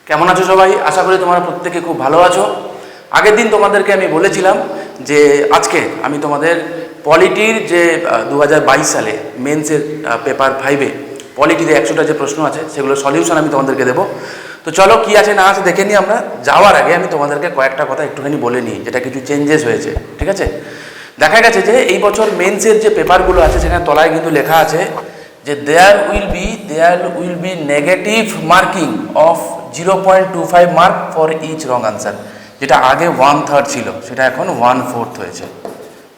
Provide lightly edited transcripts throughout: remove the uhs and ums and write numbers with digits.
কেমন আছো সবাই? আশা করি তোমরা প্রত্যেকে খুব ভালো আছো। আগের দিন তোমাদেরকে আমি বলেছিলাম যে আজকে আমি তোমাদের পলিটির যে 2022 সালে মেন্সের পেপার 5-এ পলিটিতে 100টা যে প্রশ্ন আছে সেগুলো সলিউশন আমি তোমাদেরকে দেবো। তো চলো কি আছে না আছে দেখে নিই। আমরা যাওয়ার আগে আমি তোমাদেরকে কয়েকটা কথা একটুখানি বলে নিই, যেটা কিছু চেঞ্জেস হয়েছে। ঠিক আছে, দেখা গেছে যে এই বছর মেন্সের যে পেপারগুলো আছে সেখানে তলায় কিন্তু লেখা আছে যে there will be negative marking of 0.25 mark for each wrong answer. যেটা আগে 1/3 ছিল সেটা এখন 1/4 হয়েছে।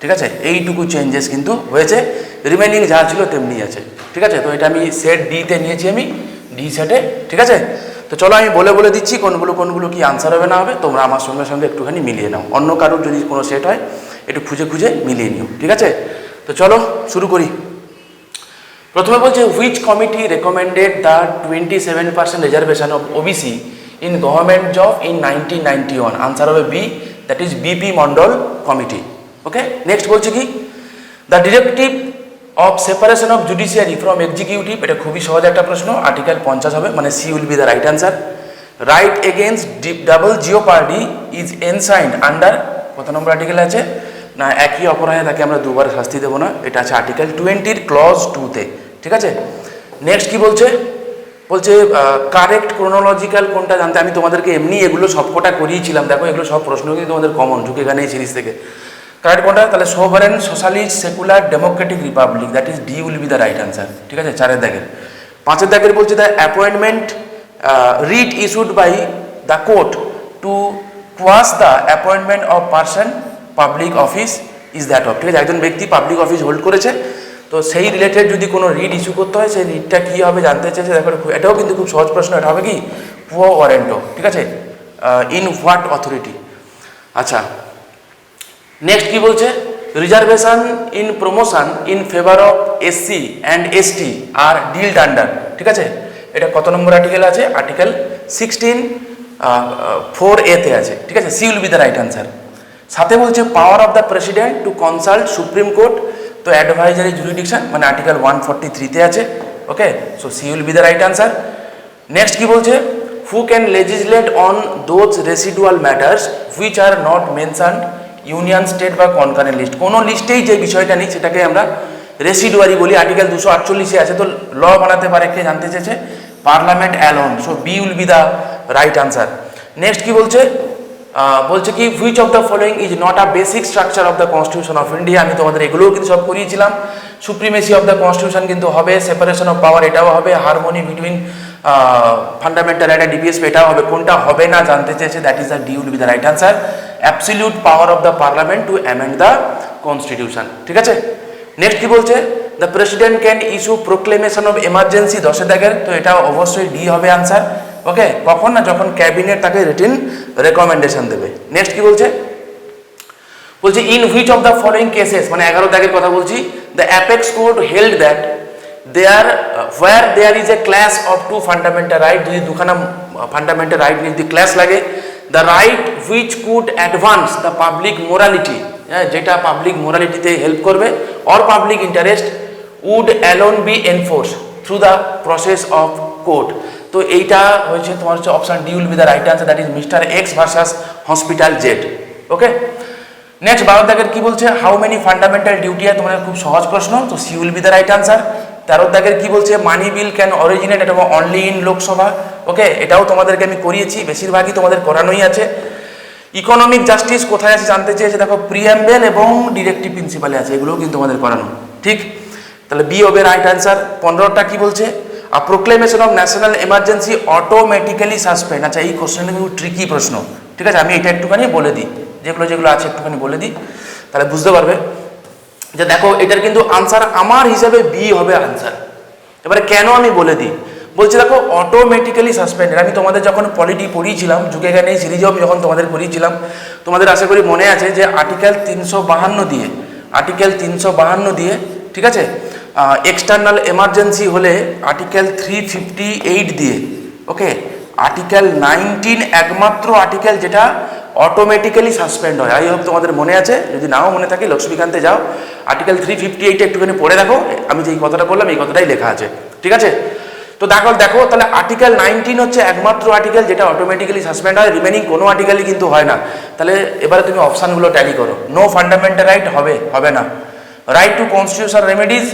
ঠিক আছে, এইটুকু চেঞ্জেস কিন্তু হয়েছে, রিমেনিং যা ছিল তেমনি আছে। ঠিক আছে, তো এটা আমি সেট ডিতে নিয়েছি, আমি ডি সেটে। ঠিক আছে, তো চলো আমি বলে দিচ্ছি কোনগুলো কি আনসার হবে না হবে, তোমরা আমার সঙ্গে সঙ্গে একটুখানি মিলিয়ে নাও। অন্য কারোর যদি কোনো সেট হয় একটু খুঁজে মিলিয়ে নিও। ঠিক আছে, তো চলো শুরু করি। প্রথমে বলছে which committee recommended the 27% reservation of OBC in government job in 1991? Answer হবে B, that is BP Mandal committee. Okay, next বলছে কি the directive of separation of judiciary from executive. এটা খুবই সহজ একটা প্রশ্ন, আর্টিকেল 50 হবে, মানে C will be the right answer. Right against double jeopardy is enshrined under কত নম্বর আর্টিকেল আছে না? একই অপরাধে তাকে আমরা দুবার শাস্তি দেবো না, এটা আছে আর্টিকেল 20 ক্লজ 2-তে। ঠিক আছে, নেক্সট কি বলছে কারেক্ট ক্রোনোলজিক্যাল কোনটা জানতে আমি তোমাদেরকে এমনি এগুলো সবকটা করিয়েছিলাম। দেখো এগুলো সব প্রশ্ন কিন্তু তোমাদের কমন ঢুকে গেছে এই সিরিজ থেকে। কারেক্ট কোনটা? তাহলে sovereign socialist secular democratic republic, that is D will be the right answer. ঠিক আছে, 4-এর দাগের। 5-এর দাগের বলছে the appointment writ issued by the court to quash the appointment of person public office is that of. ঠিক আছে, একজন ব্যক্তি পাবলিক অফিস হোল্ড করেছে, তো সেই রিলেটেড যদি কোনো রিট ইস্যু করতে হয় সেই রিটটা কী হবে জানতে চেয়েছে। দেখো এটাও কিন্তু খুব সহজ প্রশ্ন, এটা হবে কি পুয়ো ওয়ারেন্টো। ঠিক আছে, ইন হোয়াট অথরিটি। আচ্ছা, নেক্সট কি বলছে reservation in promotion in favour of SC and ST are dealt under. ঠিক আছে, এটা কত নম্বর আর্টিকেল আছে? আর্টিকেল 16(4)(a)-তে আছে। ঠিক আছে, C will be the right answer. সাথে বলছে power of the president to consult supreme court, তো অ্যাডভাইজারি জুরিডিকশন, মানে আর্টিকেল 143-তে আছে। Okay, so C will be the right answer. Next কি বলছে who can legislate on those residual matters which are not mentioned union state বা concurrent list. কোনো লিস্টেই যে বিষয়টা নেই সেটাকে আমরা রেসিডুয়ারি বলি। আর্টিকেল 248-এ আছে, তো ল বানাতে পারে কে জানতে চেয়েছে? Parliament alone. So B will be the right answer. Next কি বলছে কি which of the following is not a basic structure of the constitution of India. আমি তোমাদের এগুলোও কিন্তু সব করিয়েছিলাম। সুপ্রিমেসি অফ দ্য কনস্টিটিউশন কিন্তু হবে, সেপারেশন অফ পাওয়ার এটাও হবে, হারমোনি বিটুইন ফান্ডামেন্টাল রাইট আর ডিপিএসপি এটাও হবে। কোনটা হবে না জানতে চেয়েছে, that is the D will be the right answer. Absolute power of the parliament to amend the constitution. ঠিক আছে, নেক্সট কি বলছে the president can issue proclamation of emergency, 10-এর দাগের, তো এটা অবশ্যই ডি হবে আনসার। ওকে, কখন না যখন ক্যাবিনেট তাকে রিটেন রেকমেন্ডেশন দেবে। নেক্সট কি বলছে in which of the following cases, মানে 11 দাগের কথা বলছি, the apex court held that where there is a clash of two fundamental right, যদি দুখানা ফান্ডামেন্টাল রাইট নিয়ে যদি ক্লাস লাগে, the right which could advance the public morality, যেটা পাবলিক মোরালিটিতে হেল্প করবে, or public interest would alone be enforce through the process of court. তো এইটা হয়েছে তোমার হচ্ছে option D will be the right answer, that is mister X versus hospital Z. Okay, next 12 দাগের কি বলছে হাউ মেনি ফান্ডামেন্টাল ডিউটি হয়, তোমাদের খুব সহজ প্রশ্ন, তো C will be the right answer. 13 দাগের কি বলছে মানি বিল ক্যান অরিজিনেট, এটা অনলি ইন লোকসভা। ওকে, এটাও তোমাদেরকে আমি করিয়েছি, বেশিরভাগই তোমাদের করানোই আছে। ইকোনমিক জাস্টিস কোথায় আছে জানতে চেয়েছে, দেখো প্রিয়াম্বেল এবং ডিরেক্টিভ প্রিন্সিপালে আছে, এগুলোও কিন্তু তোমাদের করানো। ঠিক, তাহলে বি হবে রাইট অ্যান্সার। 15টা কি বলছে a proclamation of national emergency automatically suspend. আচ্ছা, এই কোশ্চেনটা কিন্তু ট্রিকি প্রশ্ন। ঠিক আছে, আমি এটা একটুখানি বলে দিই, যেগুলো আছে একটুখানি বলে দিই, তাহলে বুঝতে পারবে যে দেখো এটার কিন্তু আনসার আমার হিসাবে বি হবে আনসার। এবারে কেন আমি বলে দিই, বলছি দেখো অটোমেটিক্যালি সাসপেন্ডেড, আমি তোমাদের যখন পলিটি পড়িয়েছিলাম যুগে জ্ঞানে এই সিরিজেও আমি যখন তোমাদের পড়িয়েছিলাম, তোমাদের আশা করি মনে আছে যে আর্টিকেল 352 দিয়ে ঠিক আছে, এক্সটার্নাল এমার্জেন্সি হলে আর্টিকেল 358 দিয়ে। ওকে, আর্টিকেল 19 একমাত্র আর্টিকেল যেটা অটোমেটিক্যালি সাসপেন্ড হয়। আই হোপ তোমাদের মনে আছে, যদি নাও মনে থাকে লক্ষ্মীকান্তে যাও, আর্টিকেল 358 একটুখানি পড়ে দেখো, আমি যে এই কথাটা বললাম এই কথাটাই লেখা আছে। ঠিক আছে, তো দেখো দেখো তাহলে আর্টিকেল 19 হচ্ছে একমাত্র আর্টিকেল যেটা অটোমেটিক্যালি সাসপেন্ড হয়, রিমেনিং কোনো আর্টিকেলই কিন্তু হয় না। তাহলে এবারে তুমি অপশানগুলো ট্যালি করো। নো ফান্ডামেন্টাল রাইট হবে না। Right two constitutional remedies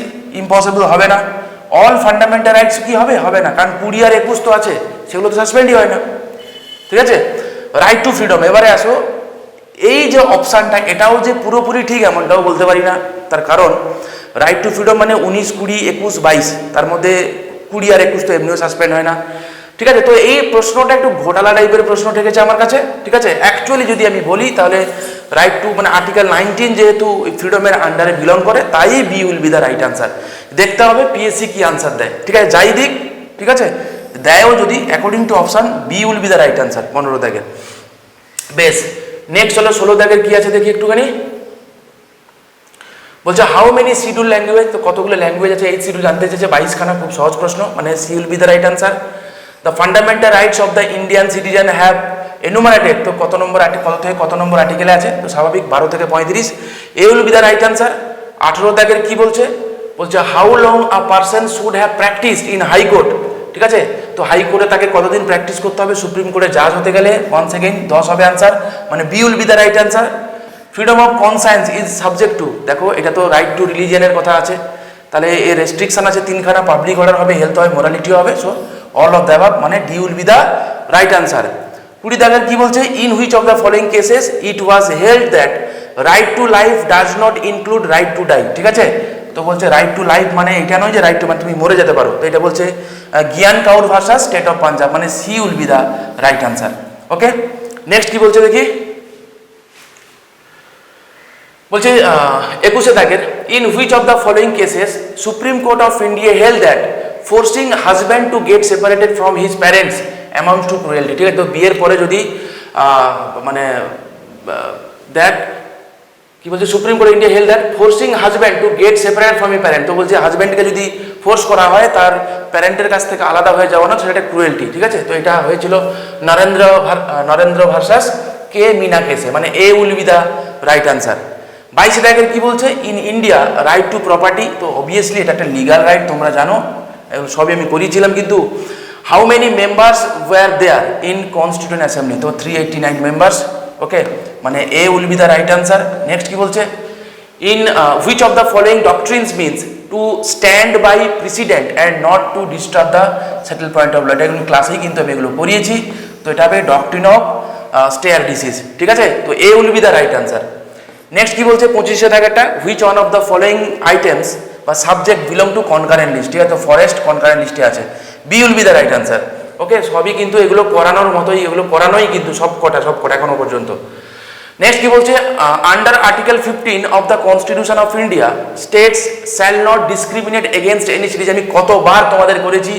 impossible, হবে না। অল ফান্ডামেন্টাল রাইটস কি হবে না, কারণ 20 আর 21 তো আছে, সেগুলো তো সাসপেন্ডই হয় না, ঠিক আছে। রাইট টু ফ্রিডম, এবারে আসো। এই যে অপশানটা এটাও যে পুরোপুরি ঠিক এমনটাও বলতে পারি না, তার কারণ রাইট টু ফ্রিডম মানে 19, 20, 21, 22, তার মধ্যে 20 আর 21 তো এমনিও সাসপেন্ড হয় না, ঠিক আছে। তো এই প্রশ্নটা একটু ঘোটালা টাইপের প্রশ্ন ঠেকেছে আমার কাছে, ঠিক আছে। অ্যাকচুয়ালি যদি আমি বলি তাহলে রাইট টু মানে আর্টিকেল 19 যেহেতু ফ্রিডমের আন্ডারে বিলং করে, তাই B will be the right answer. দেখতে হবে পিএসসি কি আনসার দেয়, ঠিক আছে। যাই দিক, ঠিক আছে, দেয়ও যদি, according to option B will be the right answer 15 দাগের। বেশ, নেক্সট হলো 16 দাগের কি আছে দেখি একটুখানি। বলছে হাউ মেনি শিডিউল ল্যাঙ্গুয়েজ, তো কতগুলো ল্যাঙ্গুয়েজ আছে এই শিডিউল জানতে চেয়েছে, 22খানা, খুব সহজ প্রশ্ন, মানে C will be the right answer. The fundamental rights of the Indian citizen have enumerated, তো কত নম্বর কত থেকে কত নম্বর আর্টিকেলে আছে, তো স্বাভাবিক 12 থেকে 35, A will be the right answer. 18 দাগের কি বলছে, বলছে how long a person should have practised in high court, ঠিক আছে। তো হাইকোর্টে তাকে কতদিন প্র্যাকটিস করতে হবে, সুপ্রিম কোর্টে জাজ হতে গেলে, ওয়ান্স এগেইন 10 হবে আনসার, মানে B will be the right answer. Freedom of conscience is subject to, দেখো এটা তো রাইট টু রিলিজিয়নের কথা আছে, তাহলে এর রেস্ট্রিকশন আছে 3খানা, পাবলিক অর্ডার হবে, হেলথ হবে, মোরালিটি হবে, so all of the above, মানে D will be the right answer. 20 দাগের কি বলছে, in which of the following cases it was held that right to life does not include right to die, ঠিক আছে। তো বলছে right to life মানে এটা নয় যে রাইট টু মানে তুমি মরে যেতে পারো, তো এটা বলছে জ্ঞান কাউর ভার্সাস স্টেট অফ পাঞ্জাব, মানে C will be the right answer. Okay, next কি বলছে দেখি। বলছে 21 দাগের, in which of the following cases supreme court of India held that forcing husband to get separated from his parents amounts to cruelty, ঠিক আছে। তো বিয়ের পরে যদি মানে দ্যাট কি বলছে, supreme court India held that forcing husband to gate separate from E parent, তো বলছে হাজব্যান্ডকে যদি ফোর্স করা হয় তার প্যারেন্টের কাছ থেকে আলাদা হয়ে যাওয়া না, সেটা ক্রুয়েলটি, ঠিক আছে। তো এটা হয়েছিল নরেন্দ্র ভার্সাস কে মিনা কেসে, মানে A will be the right answer. 22 দাগের কি বলছে, in India right to property, তো অবভিয়াসলি এটা একটা লিগাল রাইট, তোমরা জানো, সবই আমি করিয়েছিলাম, কিন্তু how many members were there in constituent assembly, তো 389 মেম্বার্স, ওকে, মানে A will be the right answer. Next কি বলছে, in which of the following doctrines means to stand by precedent and not to disturb the settle point of law, এটা ক্লাসেই কিন্তু আমি এগুলো পড়িয়েছি, তো এটা হবে ডক্ট্রিন অফ স্টেয়ার ডিসিজ, ঠিক আছে। তো A will be the right answer. Next কি বলছে 25 দাগেরটা, which one of the following items বা subject belong to concurrent list, ঠিক আছে। তো ফরেস্ট কনকারেন্ট লিস্টে আছে, B will be the right answer. Okay, সবই কিন্তু এগুলো করানোর মতোই, এগুলো করানোই কিন্তু সব কটা এখনো পর্যন্ত। নেক্সট কি বলছে, under article 15 of the constitution of India states shall not discriminate against any series, আমি কতবার তোমাদের করেছি,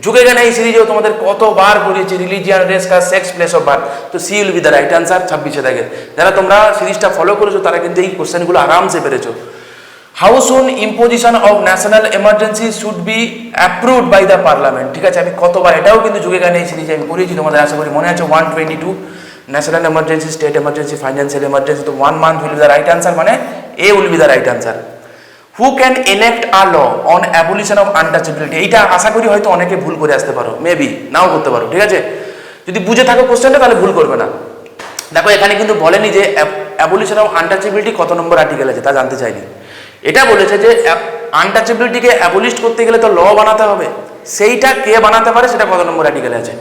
যুগে জ্ঞানে এই সিরিজেও তোমাদের কতবার করেছি, religion, race, caste, sex, place of birth, তো C will be the right answer. 26 দাগের যারা তোমরা সিরিজটা ফলো করেছো তারা কিন্তু এই কোশ্চেনগুলো আরামসে পেরেছো। How soon imposition of national emergency should be approved by the parliament, ঠিক আছে। আমি কতবার, এটাও কিন্তু যুগে জ্ঞানে এই সিরিজে আমি করেছি, তোমাদের আশা করি মনে আছে। 122 national emergency, state emergency, financial emergency, তো 1 month will be the right answer, মানে A will be the right answer. Who can enact a law on abolition of untouchability, এইটা আশা করি হয়তো অনেকে ভুল করে আসতে পারো, মেবি নাও করতে পারো, ঠিক আছে। যদি বুঝে থাকো কোশ্চেনটা তাহলে ভুল করবে না। দেখো এখানে কিন্তু বলেনি যে অ্যাবলিশন অফ আনটাচেবিলিটি কত নম্বর আর্টিকেল আছে, তা জানতে চাইনি। এটা বলেছে যে আনটাচেবিলিটিকে অ্যাবলিশ করতে গেলে তো ল বানাতে হবে, সেইটা কে বানাতে পারে, সেটা কত নম্বর আর্টিকেলে আছে,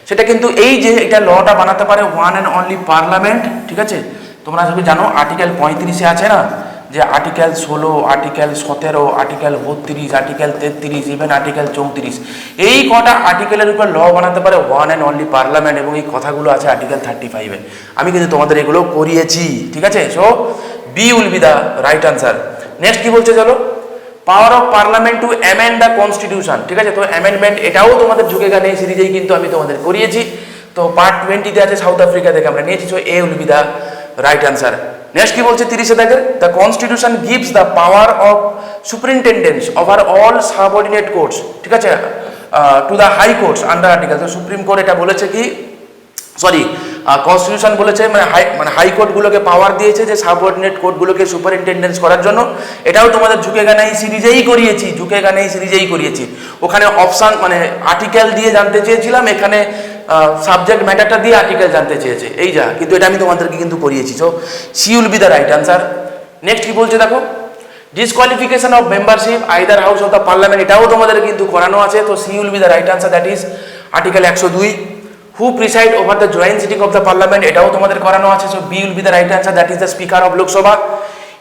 সেটা কিন্তু এই যে এটা লটা বানাতে পারে ওয়ান অ্যান্ড অনলি পার্লামেন্ট, ঠিক আছে। তোমরা সবাই জানো আর্টিকেল 35 আছে না, যে article 16, article 17, article 32, article 33, even article 34, এই কটা আর্টিকেলের উপর ল বানাতে পারে ওয়ান অ্যান্ড অনলি পার্লামেন্ট, এবং এই কথাগুলো আছে আর্টিকেল 35-এ। আমি কিন্তু তোমাদের এগুলো করিয়েছি, ঠিক আছে। So B will be the right answer. Next কি বলছে, চলো, power of parliament to amend the constitution, ঠিক আছে। তো অ্যামেন্ডমেন্ট এটাও তোমাদের যুগে গানে এই সিরিজেই কিন্তু আমি তোমাদের করিয়েছি, তো পার্ট 20-তে আছে, সাউথ আফ্রিকা থেকে আমরা নিয়েছি, so A will be the right answer. Next কি বলছে 30 দাগের, the constitution gives the power of superintendence over all subordinate courts, ঠিক আছে, to the high courts under article, তো সুপ্রিম কোর্ট এটা বলেছে কি, সরি, কনস্টিটিউশন বলেছে মানে হাইকোর্টগুলোকে পাওয়ার দিয়েছে যে সাবঅর্ডিনেট কোর্টগুলোকে সুপারিনটেন্ডেন্স করার জন্য। এটাও তোমাদের ঝুঁকেগা নেই সিরিজেই করিয়েছি। ওখানে অপশান মানে আর্টিকেল দিয়ে জানতে চেয়েছিলাম, এখানে সাবজেক্ট ম্যাটারটা দিয়ে আর্টিকেল জানতে চেয়েছে, এই যা, কিন্তু এটা আমি তোমাদেরকে কিন্তু করিয়েছি। So C will be the right answer. Next কি বলছে দেখো, disqualification of membership either house of the parliament, এটাও তোমাদের কিন্তু করানো আছে। তো C will be the right answer, that is article 102। Who preside over the joint sitting of the parliament, এটাও তোমাদের করানো আছে। So B will be the right answer, that is the speaker of Lok Sabha.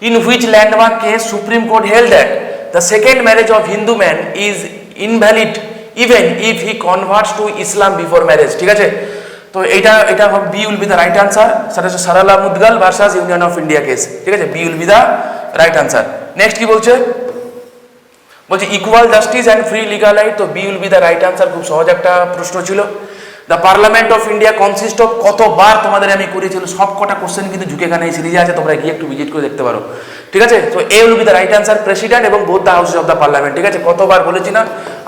In which landmark case supreme court held that the second marriage of Hindu man is invalid even if he converts to Islam before marriage, ঠিক আছে। তো এটা B will be the right answer. সেটা হচ্ছে Sarala Mudgal versus union of India case, ঠিক আছে, B will be the right answer. Next কি বলছে equal justice and free legal right, তো B will be the right answer. খুব সহজ একটা প্রশ্ন ছিল। The parliament of India consist of, কতবার তোমাদের আমি করেছিল, সব কটা কোশ্চেন কিন্তু ঝুঁকেখানে এই সিরিজে আছে, তোমরা গিয়ে একটু ভিজিট করে দেখতে পারো, ঠিক আছে। তো A will be the right answer, president এবং both the houses of the parliament, ঠিক আছে। কতবার বলেছি না,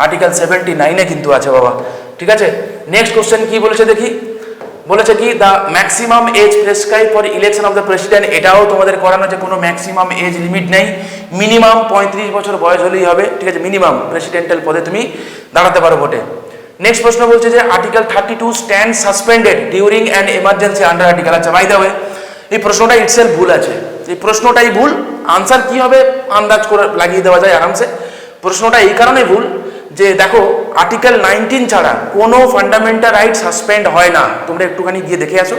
আর্টিকেল 79-এ কিন্তু আছে বাবা, ঠিক আছে। নেক্সট কোশ্চেন কি বলেছে দেখি, বলেছে কি the maximum age prescribe for election of the president, এটাও তোমাদের করানো, যে কোনো ম্যাক্সিমাম এজ লিমিট নেই, মিনিমাম 35 বছর বয়স হলেই হবে, ঠিক আছে, মিনিমাম প্রেসিডেন্টাল পদে তুমি দাঁড়াতে পারো ভোটে। নেক্সট প্রশ্ন বলছে যে article 32 stand suspended during an emergency under article, আচ্ছা বাই দ্য ওয়ে এই প্রশ্নটা ইটসেলফ ভুল আছে, এই প্রশ্নটাই ভুল। আনসার কি হবে আন্দাজ করে লাগিয়ে দেওয়া যায় আরামসে। প্রশ্নটা এই কারণে ভুল যে দেখো আর্টিকেল 19 ছাড়া কোনো ফান্ডামেন্টাল রাইট সাসপেন্ড হয় না, তোমরা একটুখানি গিয়ে দেখে আসো।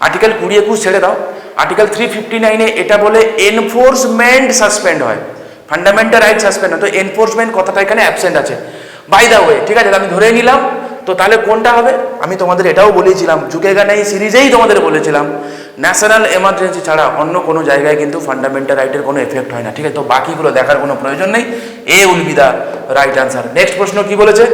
আর্টিকেল 20-21 ছেড়ে দাও, আর্টিকেল 359-এ এটা বলে এনফোর্সমেন্ট সাসপেন্ড হয়, ফান্ডামেন্টাল রাইট সাসপেন্ড হয়, তো এনফোর্সমেন্ট কথাটা এখানে অ্যাবসেন্ট আছে বাই দ্য ওয়ে, ঠিক আছে, আমি ধরে নিলাম। তো তাহলে কোনটা হবে, আমি তোমাদের এটাও বলেছিলাম ঝুঁকেগা নেই সিরিজেই তোমাদের বলেছিলাম ন্যাশনাল এমার্জেন্সি ছাড়া অন্য কোনো জায়গায় কিন্তু ফান্ডামেন্টাল রাইটের কোনো এফেক্ট হয় না, ঠিক আছে। তো বাকিগুলো দেখার কোনো প্রয়োজন নেই, A will be the right answer. Next প্রশ্ন কি বলেছে,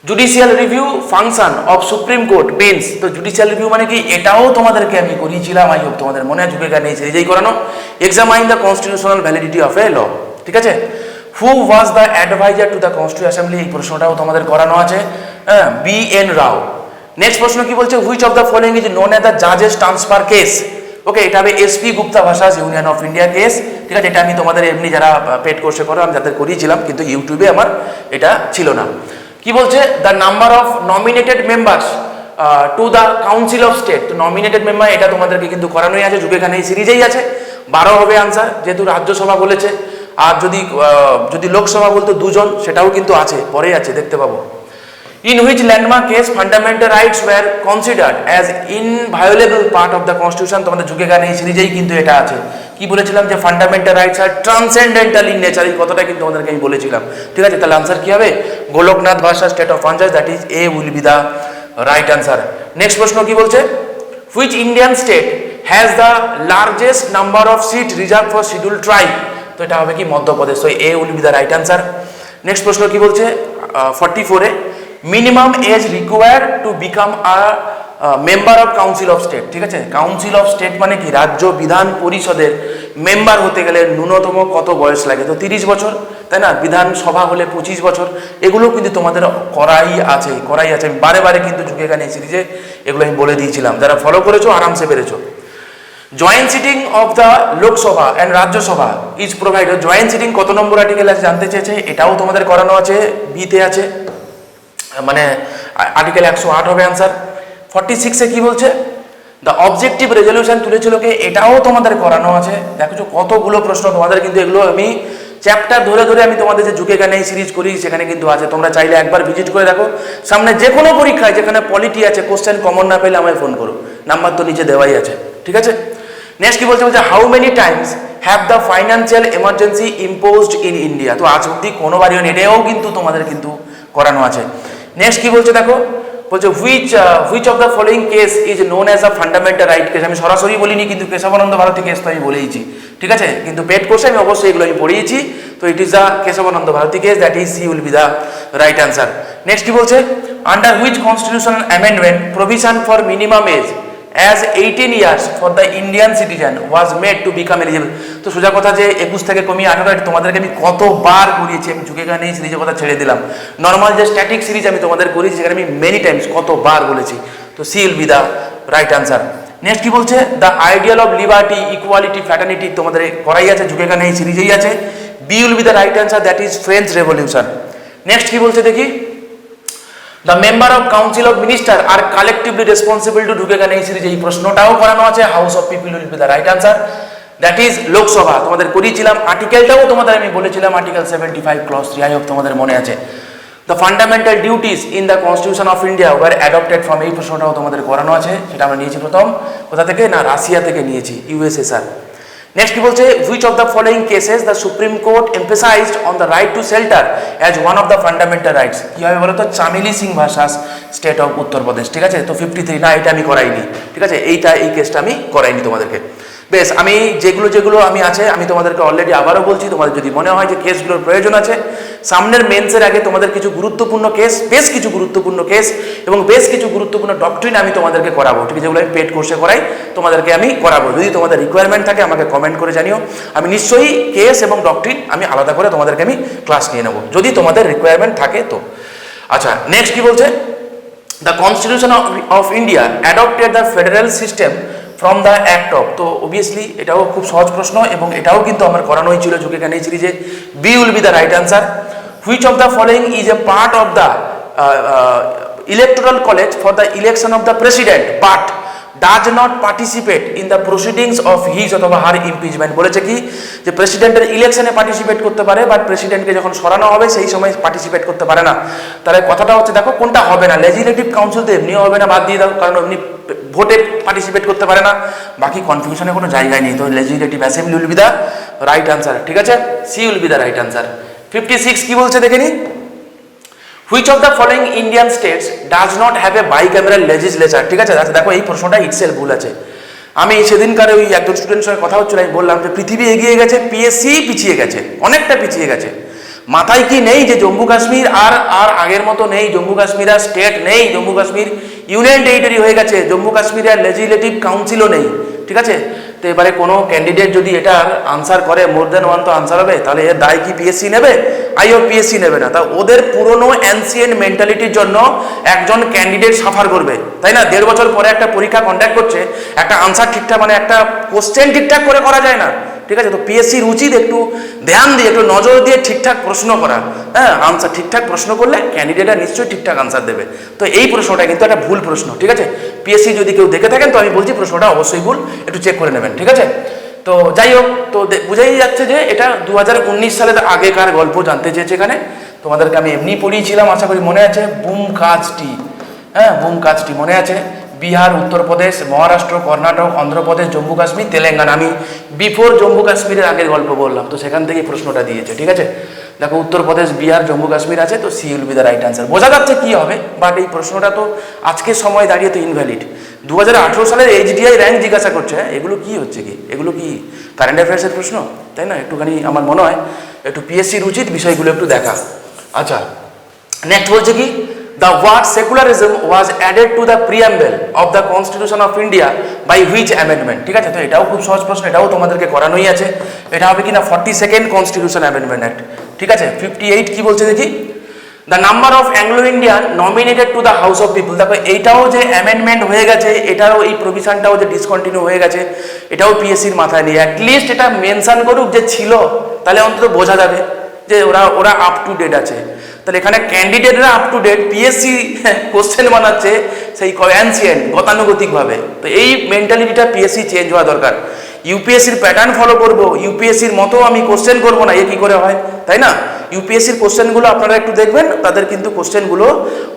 judicial review function of supreme court means, তো জুডিশিয়াল রিভিউ মানে কি, এটাও তোমাদেরকে আমি করিয়েছিলাম, আই হোপ তোমাদের মনে হয়, ঝুঁকেগা নেই সিরিজেই করানো। Examine the constitutional validity of a law, ঠিক আছে। Who was the advisor to the constitution assembly, এই প্রশ্নটাও তোমাদের করানো আছে, বি এন রাও। নেক্সট প্রশ্ন কি বলছে, which of the following is known as the জাজেস ট্রান্সফার কেস, ওকে, এটা হবে SP Gupta versus union of India case, ঠিক আছে। এটা আমি তোমাদের এমনি যারা পেড কোর্সে করো আমি যাদের করিয়েছিলাম, কিন্তু ইউটিউবে আমার এটা ছিল না। কি বলছে, the number of nominated members to the council of state, তো নমিনেটেড মেম্বার এটা তোমাদেরকে কিন্তু করানোই আছে, ঝুঁকেখানে এই সিরিজেই আছে, 12 হবে আনসার, যেহেতু রাজ্যসভা বলেছে। আর যদি লোকসভা বলতো 2 জন, সেটাও কিন্তু আছে, পরে আছে, দেখতে পাবো। In which landmark case fundamental rights were considered as inviolable part of the constitution, তোমাদের ঝুঁকেগা নেই সিরিজেই কিন্তু এটা আছে। কি বলেছিলাম যে fundamental rights are transcendental in nature, এই কথাটা কিন্তু তোমাদেরকে আমি বলেছিলাম, ঠিক আছে। তাহলে আনসার কি হবে, Golaknath versus state of Punjab, that is A will be the right answer. Next প্রশ্ন কি বলছে, which Indian state has the largest number of seat reserve for schedule tribe, তো এটা হবে কি মধ্যপ্রদেশ, তো A will be the right answer. Next প্রশ্ন কি বলছে, 44-এ minimum age required to become a member of council of state, ঠিক আছে। কাউন্সিল অফ স্টেট মানে কি, রাজ্য বিধান পরিষদের মেম্বার হতে গেলে ন্যূনতম কত বয়স লাগে, তো 30 বছর, তাই না। বিধানসভা হলে 25 বছর, এগুলো কিন্তু তোমাদের করাই আছে, আমি বারে বারে কিন্তু ঝুঁকেগা নেই সিরিজে এগুলো আমি বলে দিয়েছিলাম, যারা ফলো করেছো আরামসে পেরেছো। Joint sitting of the Lok Sabha and Rajya Sabha is provided, joint sitting কত নম্বর আর্টিকেল আছে জানতে চেয়েছে, এটাও তোমাদের করানো আছে, বিতে আছে, মানে আর্টিকেল 108 হবে আনসার। 46-এ কি বলছে, দ্য অবজেক্টিভ রেজলিউশন তুলেছিল কে, এটাও তোমাদের করানো আছে। দেখো কতগুলো প্রশ্ন তোমাদের, কিন্তু এগুলো আমি চ্যাপ্টার ধরে ধরে আমি তোমাদের যে ঝুঁকেগা নেই সিরিজ করি সেখানে কিন্তু আছে, তোমরা চাইলে একবার ভিজিট করে দেখো। সামনে যে কোনো পরীক্ষায় যেখানে পলিটি আছে, কোশ্চেন কমন না পেলে আমায় ফোন করো, নাম্বার তো নিচে দেওয়াই আছে, ঠিক আছে। নেক্সট কি বলছে, how many Times have the financial emergency imposed in India, তো আজ অব্দি কোনোবারই এটাও কিন্তু তোমাদের কিন্তু করানো আছে। নেক্সট কি বলছে দেখো, বলছে which of the following case is known as a fundamental right case, আমি সরাসরি বলিনি, কিন্তু কেশবানন্দ ভারতী কেস তো আমি বলেইছি, ঠিক আছে, কিন্তু পেড কোর্সে আমি অবশ্যই এগুলো আমি পড়িয়েছি। তো it is the Kesavananda Bharati case, that is C will be the right answer. Next কি বলছে, under which constitutional amendment provision for minimum age as 18 years for the Indian citizen was made to become eligible, তো সোজা কথা যে 21 থেকে কমিয়ে 18, তোমাদেরকে আমি কতবার করিয়েছি, আমি ঝুঁকেগা নেই সিরিজের কথা ছেড়ে দিলাম, নর্মাল যে স্ট্যাটিক সিরিজ আমি তোমাদের করিয়েছি সেখানে আমি মেনি টাইমস কতবার বলেছি, তো তো C will be the right answer. Next কি বলছে, the ideal of liberty equality fraternity, তোমাদের করাই আছে, যুগেকা নেই সিরিজেই আছে। B will be the right answer, that is French revolution. Next কি বলছে দেখি, the member of council of minister are collectively responsible to ঢুকে গেলে এই সিরিজে এই প্রশ্নটাও করানো আছে। House of people will be the right answer, that is Lok Sabha. তোমাদের করিয়েছিলাম, আর্টিকেলটাও তোমাদের আমি বলেছিলাম, আর্টিকেল 75 ক্লজ 3, আই হোপ তোমাদের মনে আছে। The fundamental duties in the constitution of India were adopted from, এই প্রশ্নটাও তোমাদের করানো আছে, সেটা আমরা নিয়েছি প্রথম কোথা থেকে না, রাশিয়া থেকে নিয়েছি, ইউএসএসআর। নেক্সট কি বলছে, which of the following cases the supreme court emphasized on the right to shelter as one of the fundamental rights. কি হবে বলো তো, Chameli Singh versus state of Uttar Pradesh, ঠিক আছে। তো 53 না, এটা আমি করাইনি, ঠিক আছে, এই কেসটা আমি করাইনি তোমাদেরকে। বেশ, আমি যেগুলো আমি আছে আমি তোমাদেরকে অলরেডি আবারও বলছি, তোমাদের যদি মনে হয় যে কেসগুলোর প্রয়োজন আছে, সামনের মেন্সের আগে তোমাদের কিছু গুরুত্বপূর্ণ কেস, বেশ কিছু গুরুত্বপূর্ণ কেস এবং বেশ কিছু গুরুত্বপূর্ণ ডক্ট্রিন আমি তোমাদেরকে করাবো, ঠিক আছে, যেগুলো আমি পেড কোর্সে করাই তোমাদেরকে আমি করাবো। যদি তোমাদের রিকোয়ারমেন্ট থাকে আমাকে কমেন্ট করে জানিও, আমি নিশ্চয়ই কেস এবং ডক্ট্রিন আমি আলাদা করে তোমাদেরকে আমি ক্লাস নিয়ে নেবো, যদি তোমাদের রিকোয়ারমেন্ট থাকে তো। আচ্ছা, নেক্সট কি বলছে, the constitution of India adopted the federal system from the act of, তো অবভিয়াসলি এটাও খুব সহজ প্রশ্ন এবং এটাও কিন্তু আমার করানোই ছিল যুগে কেন এই সিরিজে। B will be the right answer. Which of the following is a part of the electoral college for the election of the president but does not participate in the proceedings of his অথবা her impeachment. বলেছে কি, যে প্রেসিডেন্টের ইলেকশনে participate করতে পারে, but প্রেসিডেন্টকে যখন সরানো হবে সেই সময় পার্টিসিপেট করতে পারে না। তাহলে কথাটা হচ্ছে, দেখো কোনটা হবে না, লেজিসলেটিভ কাউন্সিল তো এমনিও হবে না, বাদ দিয়ে দাও, কারণ এমনি ভোটে পার্টিসিপেট করতে পারে না, বাকি কনফিউশনের কোনো জায়গায় নেই। তো legislative assembly will be the right answer, ঠিক আছে, C will be the right answer. 56 কি বলছে দেখে নি, which of the following Indian states does not have a bicameral legislature, ঠিক আছে। দেখো এই প্রশ্নটা ইটসেলফ ভুল আছে। আমি সেদিনকার ওই একজন স্টুডেন্টের সঙ্গে কথা হচ্ছিল, আমি বললাম যে পৃথিবী এগিয়ে গেছে, পিএসসি পিছিয়ে গেছে, অনেকটা পিছিয়ে গেছে। মাথায় কি নেই যে জম্মু কাশ্মীর আর আগের মতো নেই, জম্মু কাশ্মীর আর স্টেট নেই, জম্মু কাশ্মীর ইউনিয়ন টেরিটরি হয়ে গেছে, জম্মু কাশ্মীর আর লেজিসলেটিভ কাউন্সিলও নেই, ঠিক আছে। তো এবারে কোনো ক্যান্ডিডেট যদি এটার আনসার করে, মোর দেন ওয়ান তো আনসার হবে, তাহলে এর দায় কি পিএসসি নেবে? আইও পিএসসি নেবে না। তা ওদের পুরনো অ্যানসিয়েন্ট মেন্টালিটির জন্য একজন ক্যান্ডিডেট সাফার করবে, তাই না? 1.5 বছর পরে একটা পরীক্ষা কন্ডাক্ট করছে, একটা আনসার ঠিকঠাক মানে একটা কোশ্চেন ঠিকঠাক করে করা যায় না, ঠিক আছে। তো পিএসসির উচিত একটু ধ্যান দিয়ে, একটু নজর দিয়ে ঠিকঠাক প্রশ্ন করা, হ্যাঁ, আনসার ঠিকঠাক প্রশ্ন করলে ক্যান্ডিডেটরা নিশ্চয়ই ঠিকঠাক আনসার দেবে। তো এই প্রশ্নটা কিন্তু একটা ভুল প্রশ্ন, ঠিক আছে। পিএসসি যদি কেউ দেখে থাকেন তো আমি বলছি প্রশ্নটা অবশ্যই ভুল, একটু চেক করে নেবেন, ঠিক আছে। তো যাই হোক, তো বোঝাই যাচ্ছে যে এটা 2019 সালের আগেকার গল্প জানতে চেয়েছে এখানে। তোমাদেরকে আমি এমনি পড়িয়েছিলাম, আশা করি মনে আছে, বুম কাজটি, হ্যাঁ, বুম কাজটি মনে আছে। বিহার, উত্তরপ্রদেশ, মহারাষ্ট্র, কর্ণাটক, অন্ধ্রপ্রদেশ, জম্মু কাশ্মীর, তেলেঙ্গানা। আমি বিফোর জম্মু কাশ্মীরের আগের গল্প বললাম, তো সেখান থেকেই প্রশ্নটা দিয়েছে, ঠিক আছে। দেখো উত্তরপ্রদেশ, বিহার, জম্মু কাশ্মীর আছে, তো C will be the right answer. বোঝা যাচ্ছে কি হবে, বাট এই প্রশ্নটা তো আজকের সময় দাঁড়িয়ে তো ইনভ্যালিড। 2018 সালের এইচডিআই র্যাঙ্ক জিজ্ঞাসা করছে, হ্যাঁ, এগুলো কি হচ্ছে, কি এগুলো কি কারেন্ট অ্যাফেয়ার্সের প্রশ্ন, তাই না? একটুখানি আমার মনে হয় একটু পিএসসির উচিত বিষয়গুলো একটু দেখা। আচ্ছা, নেক্সট বলছে কি, the word secularism was added to the preamble of the constitution of India by which amendment, ঠিক আছে। তো এটাও খুব সহজ প্রশ্ন, এটাও তোমাদেরকে করানোই আছে। এটা হবে কি না 42nd কনস্টিটিউশন অ্যামেন্ডমেন্ট অ্যাক্ট, ঠিক আছে। 58 কি বলছে দেখি, the number of Anglo Indian nominated to the house of people. দেখো এইটাও যে অ্যামেন্ডমেন্ট হয়ে গেছে, এটাও এই প্রভিশনটাও যে ডিসকন্টিনিউ হয়ে গেছে, এটাও পিএসসির মাথায় নেই। অ্যাটলিস্ট এটা মেনশন করুক যে ছিল, তাহলে অন্তত বোঝা যাবে যে ওরা আপ টু ডেট আছে। তাহলে এখানে ক্যান্ডিডেটরা up to date, PSC question বানাচ্ছে সেই অ্যানসিয়েন্ট গতানুগতিকভাবে। তো এই মেন্টালিটিটা পিএসসি চেঞ্জ হওয়া দরকার। ইউপিএসসির প্যাটার্ন ফলো করবো, ইউপিএসসির মতো আমি কোশ্চেন করবো না, এ কী করে হয়, তাই না? ইউপিএসসির কোশ্চেনগুলো আপনারা একটু দেখবেন, তাদের কিন্তু কোশ্চেনগুলো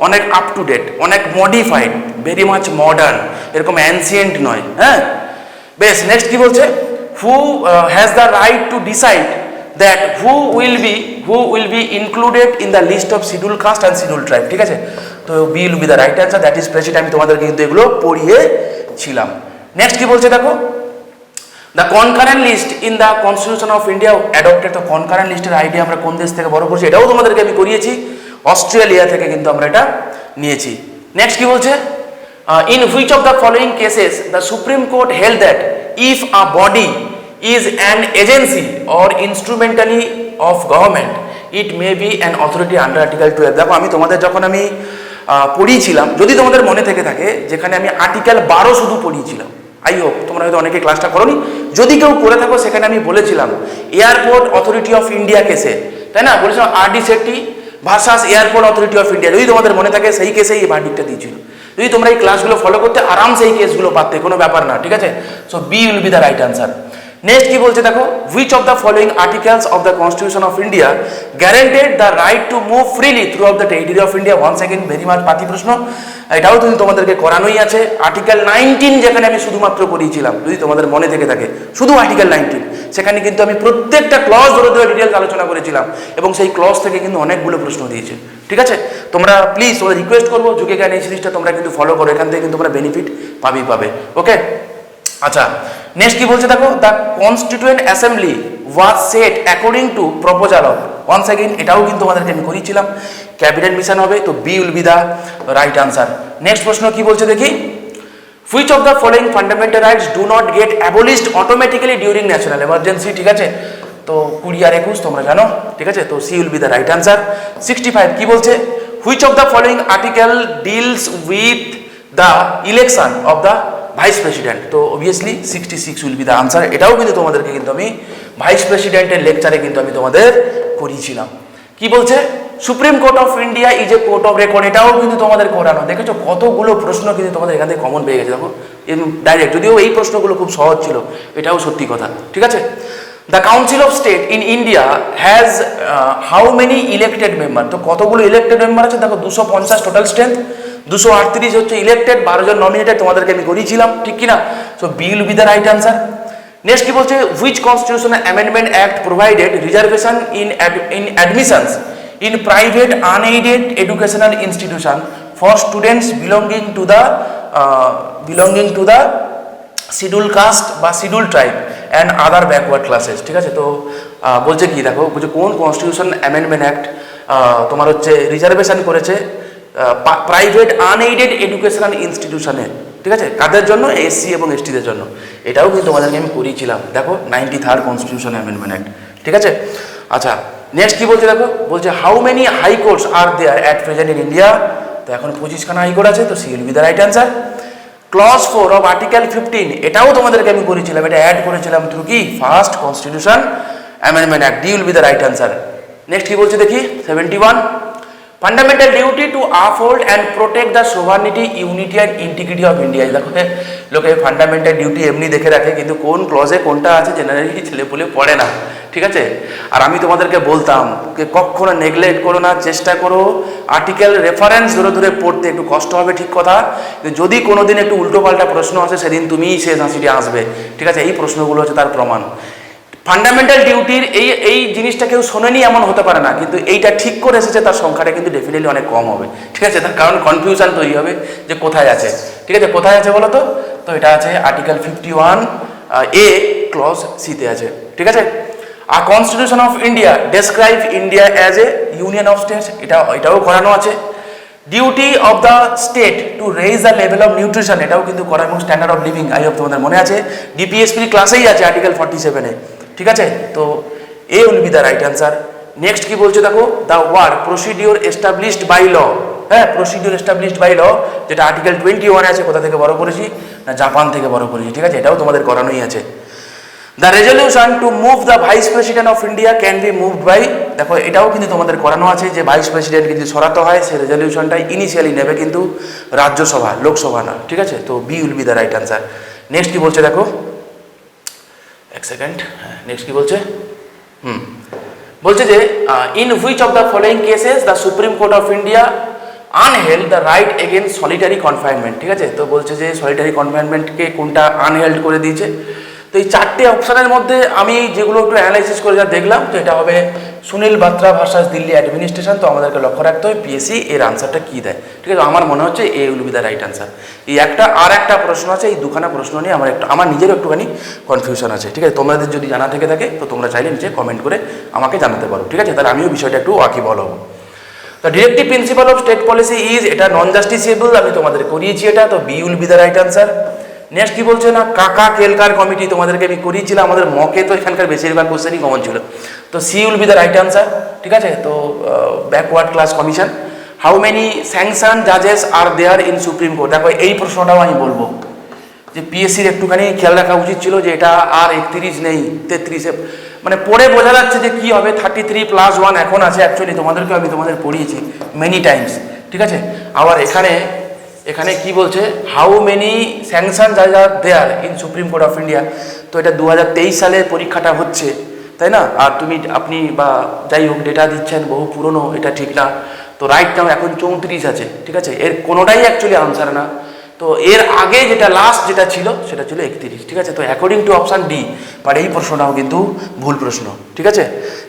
অনেক আপ টু ডেট, অনেক মডিফাইড, ভেরি মাচ মডার্ন, এরকম অ্যানসিয়েন্ট নয়, হ্যাঁ। বেশ, নেক্সট কি বলছে, who has the right to decide that who will be included in the list of scheduled caste and scheduled tribe, ঠিক আছে। তো B will be the right answer, that is president. আমি তোমাদেরকে কিন্তু এগুলো পড়িয়েছিলাম। নেক্সট কি বলছে দেখো, the concurrent list in the constitution of India adopted. তো কনকারেন্ট লিস্টের আইডিয়া আমরা কোন দেশ থেকে বড় করছি, এটাও তোমাদেরকে আমি করিয়েছি, অস্ট্রেলিয়া থেকে কিন্তু আমরা এটা নিয়েছি। নেক্সট কি বলছে, in which of the following cases the supreme court held that if a body is an agency or instrumentally of government it may be an authority under article 12। দেখো আমি তোমাদের যখন আমি পড়িয়েছিলাম, যদি তোমাদের মনে থেকে থাকে, যেখানে আমি আর্টিকেল 12 শুধু পড়িয়েছিলাম। আই হোপ তোমরা হয়তো অনেকে ক্লাসটা করোনি, যদি কেউ করে থাকো সেখানে আমি বলেছিলাম এয়ারপোর্ট অথরিটি অফ ইন্ডিয়া কেসে, তাই না, বলেছিলাম RD. Shetty versus airport authority of India, যদি তোমাদের মনে থাকে সেই কেসেই এই ভার্ডিক্টটা দিয়েছিল। যদি তোমরা এই ক্লাসগুলো ফলো করতে আরামসে এই কেসগুলো পারতে, কোনো ব্যাপার না, ঠিক আছে। So B will be the right answer. Next কি বলছে দেখো, which of the following articles of the constitution of India guaranteed the right to move freely throughout the territory of India. One second, very much পাতি প্রশ্ন, এটাও কিন্তু তোমাদেরকে করানোই আছে। Article 19 যেখানে আমি শুধুমাত্র পড়িয়েছিলাম, যদি তোমাদের মনে থেকে থাকে, শুধু আর্টিকেল 19, সেখানে কিন্তু আমি প্রত্যেকটা ক্লজ ধরে ধরে ডিটেলস আলোচনা করেছিলাম, এবং সেই ক্লজ থেকে কিন্তু অনেকগুলো প্রশ্ন দিয়েছে, ঠিক আছে। তোমরা প্লিজ, তোমরা রিকোয়েস্ট করবো, যুগে জ্ঞান এই সিরিজটা তোমরা কিন্তু ফলো করো, এখান থেকে কিন্তু তোমরা বেনিফিট পাবে, ওকে। আচ্ছা, নেক্সট কি বলছে দেখো, the constituent assembly was set according to proposal of. Once again এটাও কিন্তু তোমাদেরকে আমি করিয়েছিলাম, ক্যাবিনেট মিশন হবে, তো B will be the right answer. Next প্রশ্ন কি বলছে দেখি, which of the following fundamental rights do not get abolished automatically during national emergency, ঠিক আছে। তো 20 আর 21 তোমরা জানো, ঠিক আছে, তো C will be the right answer. 65 কি বলছে, which of the following article deals with the election of the vice president, তো obviously 66 will be the answer. এটাও কিন্তু তোমাদেরকে কিন্তু আমি ভাইস প্রেসিডেন্টের লেকচারে কিন্তু আমি তোমাদের করিয়েছিলাম। কি বলছে, supreme court of India is a court of record, এটাও কিন্তু তোমাদের করানো। দেখেছো কতগুলো প্রশ্ন কিন্তু তোমাদের এখান থেকে কমন পেয়ে গেছে, দেখো ডাইরেক্ট, যদিও এই প্রশ্নগুলো খুব সহজ ছিল, এটাও সত্যি কথা, ঠিক আছে। The council of state in India has how many elected member, তো কতগুলো ইলেক্টেড মেম্বার আছে দেখো, 250 টোটাল স্ট্রেংথ, 238 হচ্ছে ইলেক্টেড, 12 জন নমিনেটেড, তোমাদেরকে আমি করিয়েছিলাম, ঠিক কিনা। So B will be the right answer. Next কি বলছে, which constitutional amendment act provided reservation in admissions in private unaided educational institution for students belonging to the schedule caste বা schedule tribe and other backward classes, ঠিক আছে। তো বলছে কি দেখো, বলছে কোন কনস্টিটিউশন অ্যামেন্ডমেন্ট অ্যাক্ট তোমার হচ্ছে রিজার্ভেশন করেছে প্রাইভেট আনএইডেড এডুকেশনাল ইনস্টিটিউশনে, ঠিক আছে, কাদের জন্য, এসসি এবং এসটিদের জন্য। এটাও কিন্তু তোমাদেরকে আমি করিয়েছিলাম, দেখো 93rd কনস্টিটিউশন অ্যামেন্ডমেন্ট অ্যাক্ট, ঠিক আছে। আচ্ছা, নেক্সট কি বলছে দেখো, বলছে how many high courts are there at present in India, তো এখন 25খানা হাইকোর্ট আছে, তো C will be the right answer. Clause 4 of article 15, এটাও তোমাদেরকে আমি করেছিলাম, এটা অ্যাড করেছিলাম থ্রু কি first constitution amendment act, D will be the right answer. Next কি বলছে দেখি, 71 fundamental duty to uphold and protect the sovereignty unity and integrity of India. দেখো লোকে ফান্ডামেন্টাল ডিউটি এমনি দেখে রাখে, কিন্তু কোন ক্লজে কোনটা আছে জেনারেলি ছেলেপুলে পড়ে না, ঠিক আছে। আর আমি তোমাদেরকে বলতাম যে কখনো নেগলেক্ট করো না, চেষ্টা করো আর্টিকেল রেফারেন্স ধরে ধরে পড়তে, একটু কষ্ট হবে ঠিক কথা, যদি কোনোদিন একটু উল্টোপাল্টা প্রশ্ন আসে সেদিন তুমিই শেষ হাসিটি আসবে, ঠিক আছে। এই প্রশ্নগুলো হচ্ছে তার প্রমাণ। ফান্ডামেন্টাল ডিউটির এই জিনিসটা কেউ শোনেনি এমন হতে পারে না, কিন্তু এইটা ঠিক করে এসেছে, তার সংখ্যাটা কিন্তু ডেফিনেটলি অনেক কম হবে, ঠিক আছে। তার কারণ কনফিউশন তৈরি হবে যে কোথায় আছে, ঠিক আছে, কোথায় আছে বলো তো, তো এটা আছে আর্টিকেল 51 এ ক্লজ সিতে আছে, ঠিক আছে। আর constitution of India describe India as a union of states, এটাও করানো আছে। Duty of the state to raise the level of nutrition, এটাও কিন্তু করা, এবং standard of living, I hope তোমাদের মনে আছে, ডিপিএসপি ক্লাসেই আছে আর্টিকেল 47-এ, ঠিক আছে। তো A will be the right answer. Next কি বলছে দেখো, the word procedure established by law, হ্যাঁ, প্রসিডিওর এস্টাবলিশড বাই ল, যেটা আর্টিকেল 21 আছে, কোথা থেকে বড় করেছি না, জাপান থেকে বড় করেছি, ঠিক আছে, এটাও তোমাদের করানোই আছে। The resolution to move the vice president of India can be moved by, দেখো এটাও কিন্তু তোমাদের করানো আছে, যে ভাইস প্রেসিডেন্টকে যদি সরাতে হয় সেই রেজলিউশনটাই ইনিশিয়ালি নেবে কিন্তু রাজ্যসভা, লোকসভা না, ঠিক আছে। তো B will be the right answer. Next কি বলছে দেখো, এক সেকেন্ড, নেক্সট কি বলছে, বলছে যে in which of the following cases the supreme court of India upheld the right against solitary confinement, ঠিক আছে। তো বলছে যে সলিটারি কনফাইনমেন্টকে কোনটা আনহেল্ড করে দিয়েছে, তো এই চারটে অপশানের মধ্যে আমি যেগুলো একটু অ্যানালাইসিস করে যা দেখলাম, তো এটা হবে সুনীল বাত্রা ভার্সাস দিল্লি অ্যাডমিনিস্ট্রেশন। তো আমাদেরকে লক্ষ্য রাখতে হবে পিএসসি এর আনসারটা কী দেয়, ঠিক আছে। আমার মনে হচ্ছে A will be the right answer. এই একটা প্রশ্ন আছে, এই দুখানা প্রশ্ন নিয়ে আমার নিজেরও একটুখানি কনফিউশন আছে, ঠিক আছে। তোমাদের যদি জানা থেকে থাকে তো তোমরা চাইলে নিচে কমেন্ট করে আমাকে জানাতে পারো, ঠিক আছে, তাহলে আমিও বিষয়টা একটু ওয়াকিবল হবো। The directive principal of state policy is, এটা নন জাস্টিসিয়েবল, আমি তোমাদের করিয়েছি এটা, তো B will be the right answer. Next কি বলছে না, কাকা কেলকার কমিটি, তোমাদেরকে আমি করিয়েছিলাম, আমাদের মকে তো এখানকার বেশিরভাগ কোশ্চেনই কমন ছিল, তো C will be the right answer, ঠিক আছে। তো backward class commission. How many sanction জাজেস are there in supreme court. দেখো এই প্রশ্নটাও আমি বলবো যে পিএসসির একটুখানি খেয়াল রাখা উচিত ছিল যে এটা আর 31 নেই 33, মানে পড়ে বোঝা যাচ্ছে যে কি হবে 33+1 এখন আছে। অ্যাকচুয়ালি তোমাদেরকে আমি তোমাদের পড়িয়েছি মেনি টাইমস, ঠিক আছে। আবার এখানে কি বলছে, হাউ মেনি স্যাংশন জাজ are there in supreme court of India. তো এটা 2023 সালে পরীক্ষাটা হচ্ছে, তাই না? আর আপনি বা যাই হোক ডেটা দিচ্ছেন বহু পুরনো, এটা ঠিক না। তো রাইট নাও এখন 34 আছে, ঠিক আছে। এর কোনোটাই অ্যাকচুয়ালি আনসার না। তো এর আগে যেটা লাস্ট যেটা ছিল সেটা ছিল 31, ঠিক আছে। তো according to option D, but এই প্রশ্নটাও কিন্তু ভুল প্রশ্ন, ঠিক আছে।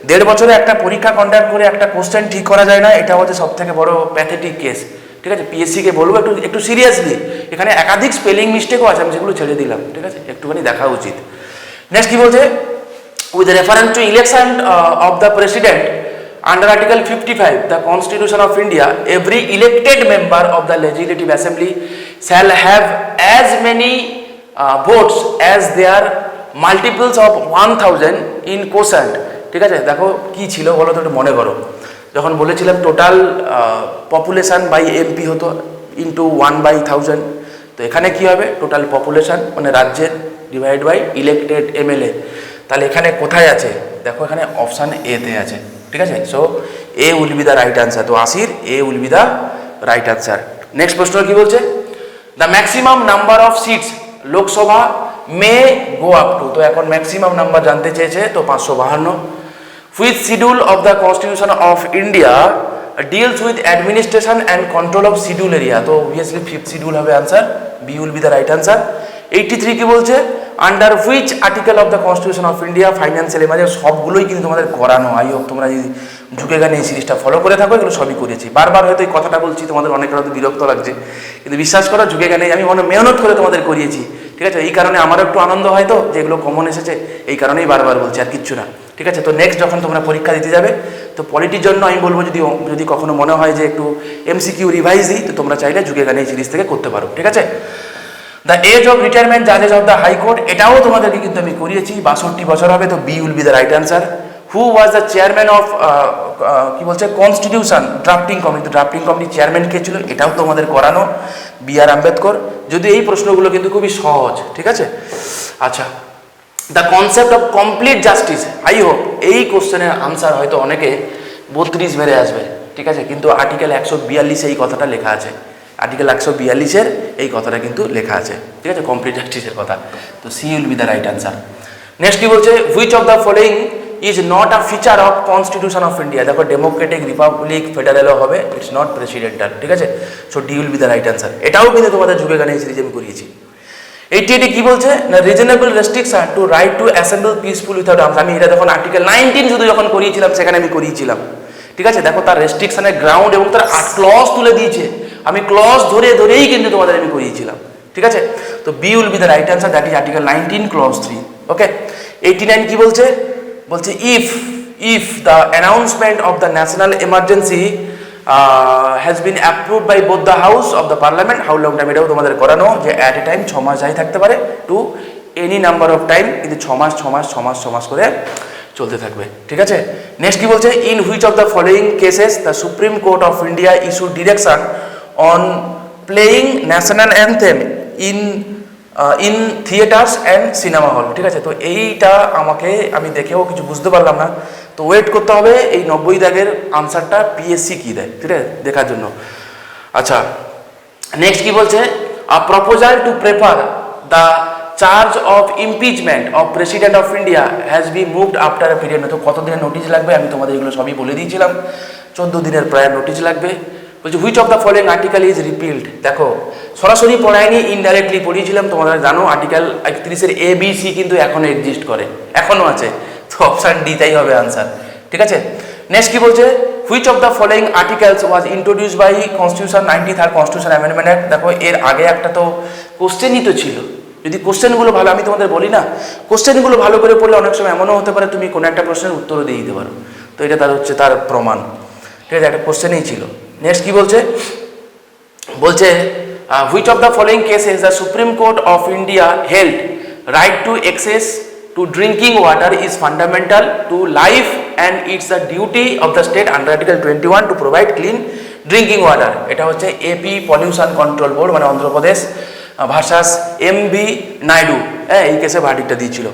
1.5 বছরে একটা পরীক্ষা কন্ডাক্ট করে একটা কোশ্চেন ঠিক করা যায় না, এটা হচ্ছে সব থেকে বড় প্যাথেটিক কেস, ঠিক আছে। পিএসসিকে বলবো একটু সিরিয়াসলি, এখানে একাধিক স্পেলিং মিস্টেকও আছে, আমি যেগুলো ছেড়ে দিলাম, ঠিক আছে, একটুখানি দেখা উচিত। নেক্সট কি বলছে, with reference to election of the president under Article 55 the Constitution of India, every elected member of the Legislative Assembly shall have as many votes as their multiples of 1000 in quotient, ঠিক আছে। দেখো কি ছিল বলো তো, একটু মনে করো, যখন বলেছিলাম টোটাল পপুলেশন বাই এমপি হতো ইন্টু 1/1000, তো এখানে কি হবে টোটাল পপুলেশন মানে রাজ্যের ডিভাইড বাই ইলেক্টেড এমএলএ। তাহলে এখানে কোথায় আছে দেখো, এখানে অপশান এ তে আছে, ঠিক আছে। So A will be the right answer. তো 80 A will be the right answer. Next প্রশ্ন কি বলছে, the maximum number of seats Lok Sabha may go up to. তো এখন ম্যাক্সিমাম নাম্বার জানতে চেয়েছে, তো 552। Which schedule of the constitution of India deals with administration and control of schedule area. তো obviously 5th schedule হবে answer, B will be the right answer. 83 কি বলছে, under which article of the constitution of India financial emergency. সবগুলোই কিন্তু তোমাদের করানো। I hope তোমরা যদি ঝুঁকে গানে এই সিরিজটা ফলো করে থাকো, এগুলো সবই করেছি। বারবার হয়তো এই কথাটা বলছি, তোমাদের অনেকের হয়তো বিরক্ত লাগছে, কিন্তু বিশ্বাস করো ঝুঁকে গানে আমি অনেক মেহনত করে তোমাদের করিয়েছি, ঠিক আছে। এই কারণে আমারও একটু আনন্দ হয় তো যে এগুলো কমন এসেছে, এই কারণেই বারবার বলছি, আর কিচ্ছু না, ঠিক আছে। তো নেক্সট যখন তোমরা পরীক্ষা দিতে যাবে, তো পলিটির জন্য আমি বলবো যদি কখনো মনে হয় যে একটু এমসিকিউ রিভাইজ দিই, তো তোমরা চাইলে ঝুঁকে গানে এই সিরিজ থেকে করতে পারো, ঠিক আছে। দ্য এজ অফ রিটায়ারমেন্ট জাজেস অফ দ্য হাইকোর্ট, এটাও তোমাদেরকে কিন্তু আমি করিয়েছি, 62 বছর হবে। তো B will be the right answer. Who was the chairman of কি বলছে কনস্টিটিউশন ড্রাফটিং কমিটি। ড্রাফটিং কমিটির চেয়ারম্যান কে ছিল, এটাও তোমাদের করানো, বি আর আম্বেদকর। যদি এই প্রশ্নগুলো কিন্তু খুবই সহজ, ঠিক আছে। আচ্ছা, the concept of complete justice. I hope এই কোশ্চেনের আনসার হয়তো অনেকে 32 বেড়ে আসবে, ঠিক আছে, কিন্তু আর্টিকেল 142 এই কথাটা লেখা আছে। আর্টিকেল 142 এই কথাটা কিন্তু লেখা আছে, ঠিক আছে, কমপ্লিট জাস্টিসের কথা। তো C will be the right answer. Next কি বলছে, which of the following is not a feature of constitution of India. দেখো ডেমোক্রেটিক রিপাবলিক ফেডারেলও হবে, ইটস নট প্রেসিডেন্টাল, ঠিক আছে। So D will be the right answer. এটাও কিন্তু তোমাদের যুগে গানে সিরিজ আমি করিয়েছি। 88 কি বলছে না, reasonable restriction to right to assemble peaceful without arms. আমি এটা যখন আর্টিকেল 19 শুধু যখন করিয়েছিলাম সেখানে আমি করিয়েছিলাম, ঠিক আছে। দেখো তার রেস্ট্রিকশনের গ্রাউন্ড এবং তার 8 ক্লজ তুলে দিয়েছে, আমি ক্লজ ধরেই কিন্তু তোমাদের আমি করিয়েছিলাম, ঠিক আছে। তো B will be the right answer, that is article 19 clause 3, okay. 89 কি বলছে, if the announcement of the national emergency has been approved by both the house of the parliament, how long time, এটাও তোমাদের করানো যে at a time 6 মাস যাই থাকতে পারে to any number of time, কিন্তু 6 মাস করে চলতে থাকবে, ঠিক আছে। নেক্সট কি বলছে, in which of the following cases the supreme court of India issue direction on playing national anthem in theatres and cinema hall, ঠিক আছে। তো এইটা আমি দেখেও কিছু বুঝতে পারলাম না, তো ওয়েট করতে হবে এই 90 দাগের আনসারটা পিএসসি কি দেয়, ঠিক আছে, দেখার জন্য। আচ্ছা, নেক্সট কি বলছে, a proposal to prefer the charge of impeachment of president of India has be moved after a period. তো কত দিনের নোটিশ লাগবে আমি তোমাদের এগুলো সবই বলে দিয়েছিলাম, 14 দিনের প্রায় নোটিশ লাগবে। বলছি which of the following article is repealed. দেখো সরাসরি পড়ায়নি, ইনডাইরেক্টলি পড়িয়েছিলাম, তোমরা জানো আর্টিকেল 31 এ বি সি কিন্তু এখনো এক্সিস্ট করে, এখনো আছে। তো অপশান ডি তাই হবে আনসার, ঠিক আছে। নেক্সট কি বলছে, which of the following articles was introduced by constitution 93rd constitution amendment act. দেখো এর আগে একটা তো কোশ্চেনই তো ছিল, যদি কোশ্চেনগুলো ভালো, আমি তোমাদের বলি না কোশ্চেনগুলো ভালো করে পড়লে অনেক সময় এমনও হতে পারে তুমি কোনো একটা প্রশ্নের উত্তরও দিয়ে দিতে পারো, তো এটা তার প্রমাণ, ঠিক আছে, একটা কোশ্চেনই ছিল। নেক্সট কি বলছে, which of the following cases the supreme court of India held right to access to drinking water is fundamental to life and it's the duty of the state under Article 21 to provide clean drinking water, এটা হচ্ছে AP pollution control board মানে Andhra Pradesh versus MB Naidu, হ্যাঁ এই কেসে ভার্ডিক্টটা দিয়েছিল।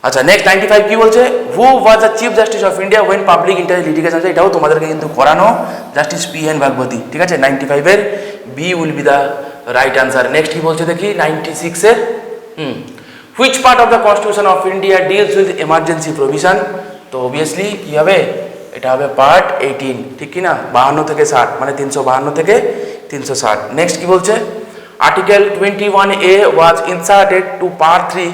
আচ্ছা next 95 কি বলছে, who was the chief justice of India when public interest litigation, এটাও তোমাদেরকে কিন্তু করানো, জাস্টিস PN ভাগবতী, ঠিক আছে। 95 এর B will be the right answer. Next কি বলছে দেখি 96 এর which part of the constitution of India deals with emergency provision, তো অবভিয়াসলি কি হবে, এটা হবে পার্ট 18, ঠিক কি না, 52 থেকে 60 মানে 352 থেকে 360। নেক্সট কি বলছে, article 21A was inserted to part 3,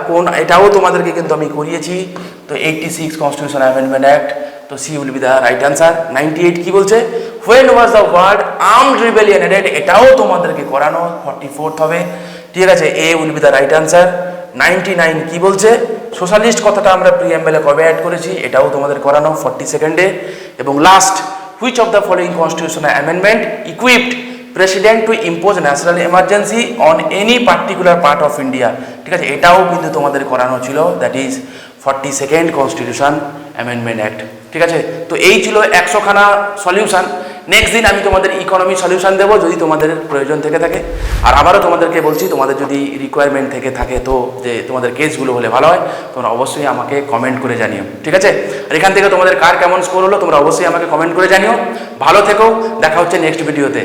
কোন, এটাও তোমাদেরকে কিন্তু আমি করিয়েছি, তো 86 কনস্টিটিউশন অ্যামেন্ডমেন্ট অ্যাক্ট, তো C will be the right answer. 98 কি বলছে, when was the word armed rebellion added, এটাও তোমাদেরকে করানো, 44th হবে, ঠিক আছে, A will be the right answer. 99 কি বলছে, সোশ্যালিস্ট কথাটা আমরা প্রিএমবেলে কবে অ্যাড করেছি, এটাও তোমাদের করানো 42nd। এবং last, which of the following constitutional amendment equipped president two impose national emergency on any particular part of India, ঠিক আছে, এটাও কিন্তু তোমাদের করানো ছিল, that is 42nd constitution amendment act, ঠিক আছে। তো এই ছিল 100খানা সলিউশন। নেক্সট দিন আমি তোমাদের ইকোনমি সলিউশন দেবো যদি তোমাদের প্রয়োজন থেকে থাকে। আর আবারও তোমাদেরকে বলছি, তোমাদের যদি রিকোয়ারমেন্ট থেকে থাকে তো যে তোমাদের কেসগুলো হলে ভালো হয়, তোমরা অবশ্যই আমাকে কমেন্ট করে জানিও, ঠিক আছে। আর এখান থেকে তোমাদের কার কেমন স্কোর হলো তোমরা অবশ্যই আমাকে কমেন্ট করে জানিও। ভালো থেকো, দেখা হচ্ছে নেক্সট ভিডিওতে।